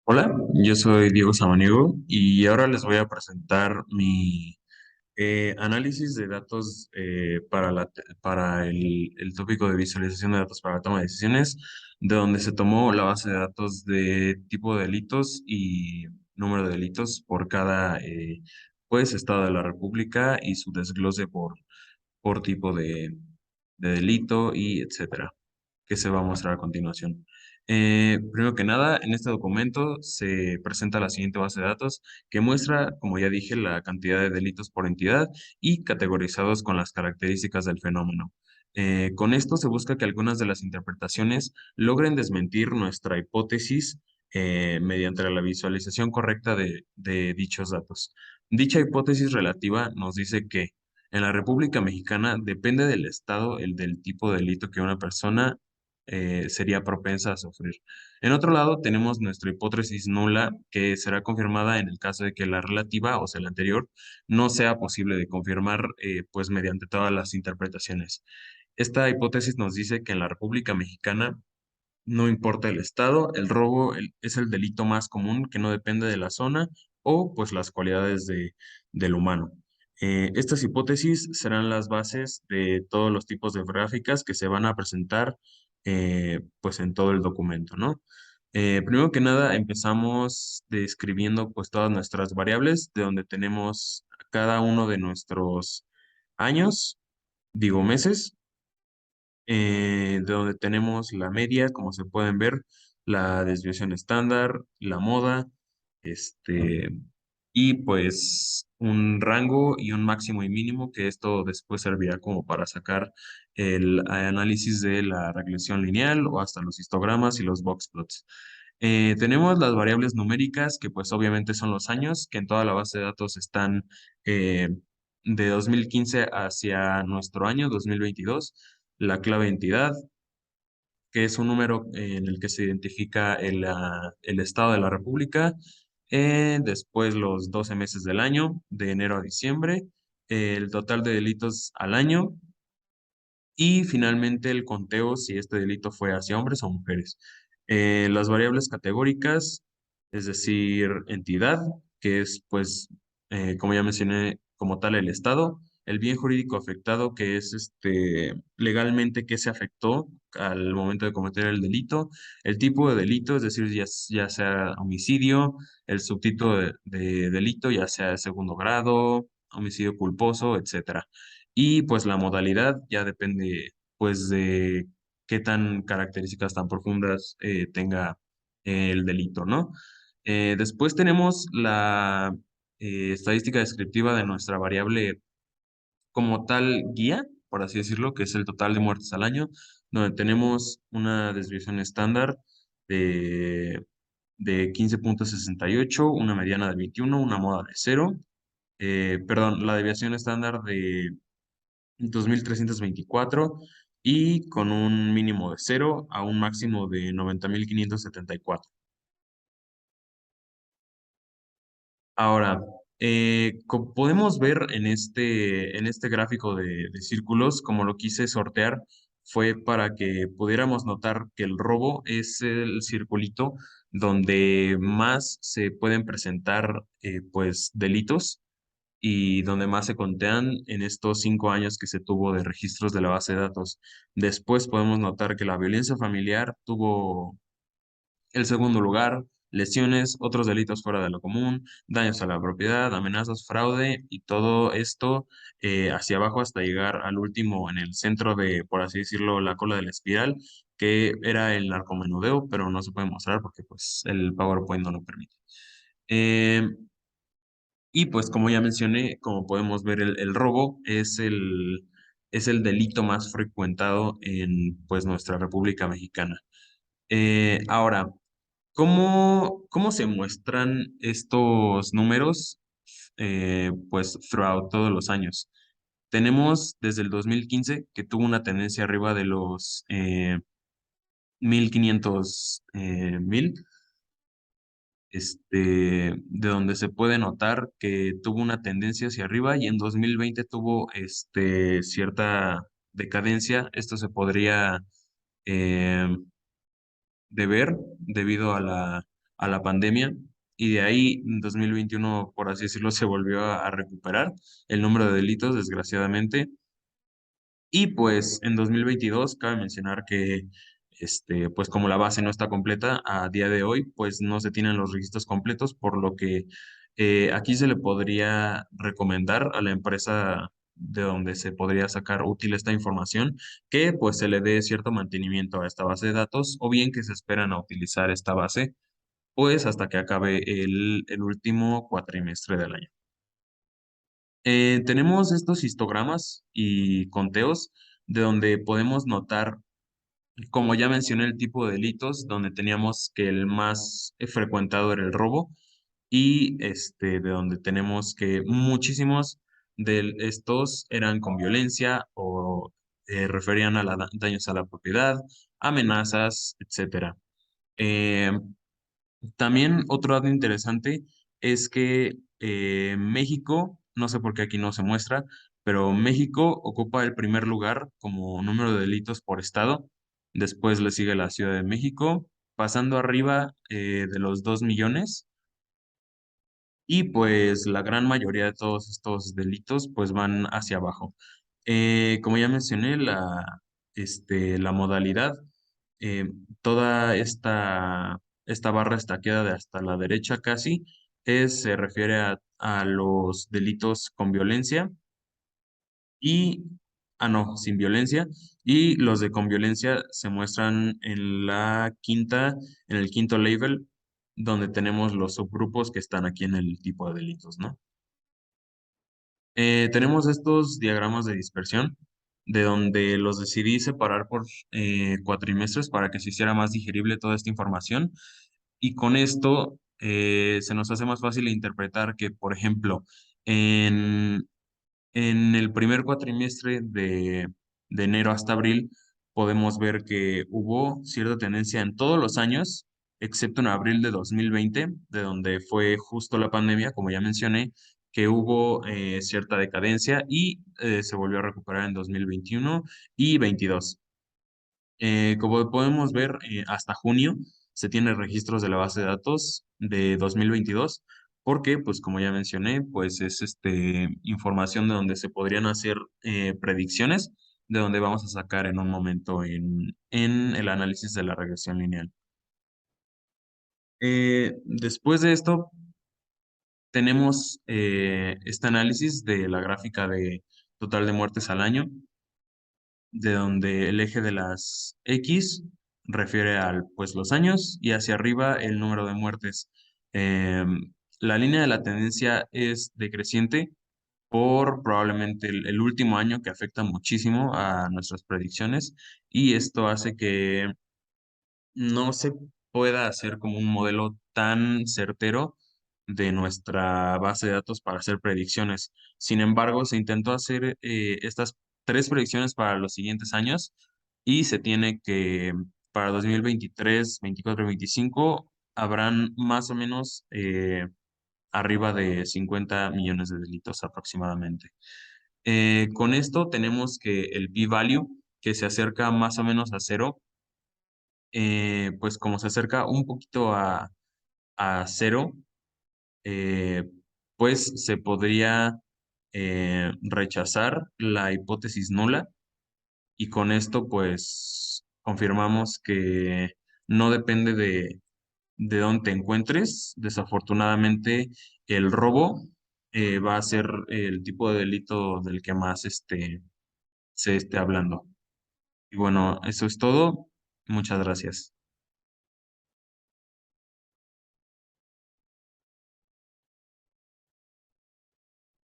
Hola, yo soy Diego Samaniego y ahora les voy a presentar mi análisis de datos para el tópico de visualización de datos para la toma de decisiones, de donde se tomó la base de datos de tipo de delitos y número de delitos por cada pues, estado de la República y su desglose por tipo de delito y etcétera, que se va a mostrar a continuación. Primero que nada, en este documento se presenta la siguiente base de datos que muestra, como ya dije, la cantidad de delitos por entidad y categorizados con las características del fenómeno. Con esto se busca que algunas de las interpretaciones logren desmentir nuestra hipótesis mediante la visualización correcta de dichos datos. Dicha hipótesis relativa nos dice que en la República Mexicana depende del estado el del tipo de delito que una persona sería propensa a sufrir. En otro lado, tenemos nuestra hipótesis nula, que será confirmada en el caso de que la relativa, o sea, la anterior, no sea posible de confirmar, pues mediante todas las interpretaciones. Esta hipótesis nos dice que en la República Mexicana no importa el estado, el robo es el delito más común que no depende de la zona o pues las cualidades del humano. Estas hipótesis serán las bases de todos los tipos de gráficas que se van a presentar pues en todo el documento, ¿no? Primero que nada empezamos describiendo pues todas nuestras variables de donde tenemos cada uno de nuestros años, digo meses, de donde tenemos la media, como se pueden ver, la desviación estándar, la moda, este, y pues un rango y un máximo y mínimo, que esto después servirá como para sacar el análisis de la regresión lineal o hasta los histogramas y los box plots. Tenemos las variables numéricas, que pues obviamente son los años, que en toda la base de datos están eh, de 2015 hacia nuestro año 2022, la clave entidad, que es un número en el que se identifica el estado de la República, después los 12 meses del año, de enero a diciembre, el total de delitos al año y finalmente el conteo si este delito fue hacia hombres o mujeres. Las variables categóricas, es decir, entidad, que es pues, como ya mencioné, como tal el Estado, el bien jurídico afectado, que es legalmente qué se afectó al momento de cometer el delito, el tipo de delito, es decir, ya sea homicidio, el subtipo de delito, ya sea de segundo grado, homicidio culposo, etcétera. Y pues la modalidad ya depende pues de qué tan características tan profundas tenga el delito, ¿no? Después tenemos la estadística descriptiva de nuestra variable como tal guía, por así decirlo, que es el total de muertes al año, donde tenemos una desviación estándar de, de 15,68, una mediana de 21, una moda de 0, perdón, la desviación estándar de 2,324 y con un mínimo de 0 a un máximo de 90,574. Ahora, como podemos ver en este gráfico de círculos, como lo quise sortear, fue para que pudiéramos notar que el robo es el circulito donde más se pueden presentar pues delitos y donde más se contean en estos 5 años que se tuvo de registros de la base de datos. Después podemos notar que la violencia familiar tuvo el segundo lugar, lesiones, otros delitos fuera de lo común, daños a la propiedad, amenazas, fraude y todo esto hacia abajo hasta llegar al último en el centro de, por así decirlo, la cola de la espiral, que era el narcomenudeo, pero no se puede mostrar porque pues el PowerPoint no lo permite. Eh, y pues como ya mencioné, como podemos ver, el robo es el delito más frecuentado en pues nuestra República Mexicana. Ahora, ¿cómo se muestran estos números pues throughout todos los años? Tenemos desde el 2015 que tuvo una tendencia arriba de los 1,500 mil, de donde se puede notar que tuvo una tendencia hacia arriba y en 2020 tuvo cierta decadencia. Esto se podría eh, deber debido a la a la pandemia. Y de ahí, en 2021, por así decirlo, se volvió a recuperar el número de delitos, desgraciadamente. Y pues en 2022 cabe mencionar que, pues como la base no está completa a día de hoy, pues no se tienen los registros completos, por lo que aquí se le podría recomendar a la empresa de donde se podría sacar útil esta información, que pues se le dé cierto mantenimiento a esta base de datos, o bien que se esperan a utilizar esta base, pues hasta que acabe el último cuatrimestre del año. Tenemos estos histogramas y conteos de donde podemos notar, como ya mencioné, el tipo de delitos, donde teníamos que el más frecuentado era el robo y de donde tenemos que muchísimos de estos eran con violencia o referían a daños a la propiedad, amenazas, etcétera. Eh, También otro dato interesante es que México, no sé por qué aquí no se muestra, pero México ocupa el primer lugar como número de delitos por estado. Después le sigue la Ciudad de México, pasando arriba de los 2 millones. Y pues la gran mayoría de todos estos delitos pues van hacia abajo. Como ya mencioné, la modalidad, eh, toda esta barra estaqueada de hasta la derecha casi, se refiere a los delitos con violencia y, no, sin violencia, y los de con violencia se muestran en en el quinto label, donde tenemos los subgrupos que están aquí en el tipo de delitos, ¿no? Tenemos estos diagramas de dispersión, de donde los decidí separar por cuatrimestres para que se hiciera más digerible toda esta información. Y con esto se nos hace más fácil interpretar que, por ejemplo, en en el primer cuatrimestre de enero hasta abril, podemos ver que hubo cierta tendencia en todos los años, excepto en abril de 2020, de donde fue justo la pandemia, como ya mencioné, que hubo cierta decadencia y se volvió a recuperar en 2021 y 22. Como podemos ver, hasta junio se tienen registros de la base de datos de 2022, porque, pues como ya mencioné, pues es información de donde se podrían hacer predicciones, de donde vamos a sacar en un momento en el análisis de la regresión lineal. Después de esto, tenemos este análisis de la gráfica de total de muertes al año, de donde el eje de las X refiere al, pues, los años y hacia arriba el número de muertes. La línea de la tendencia es decreciente por probablemente el último año que afecta muchísimo a nuestras predicciones y esto hace que no se pueda hacer como un modelo tan certero de nuestra base de datos para hacer predicciones. Sin embargo, se intentó hacer estas tres predicciones para los siguientes años y se tiene que para 2023, 24 y 25 habrán más o menos arriba de 50 millones de delitos aproximadamente. Con esto tenemos que el p-value, que se acerca más o menos a cero, pues como se acerca un poquito a cero, eh, pues se podría rechazar la hipótesis nula y con esto pues confirmamos que no depende de dónde te encuentres. Desafortunadamente, el robo va a ser el tipo de delito del que más se esté hablando. Y bueno, eso es todo. Muchas gracias.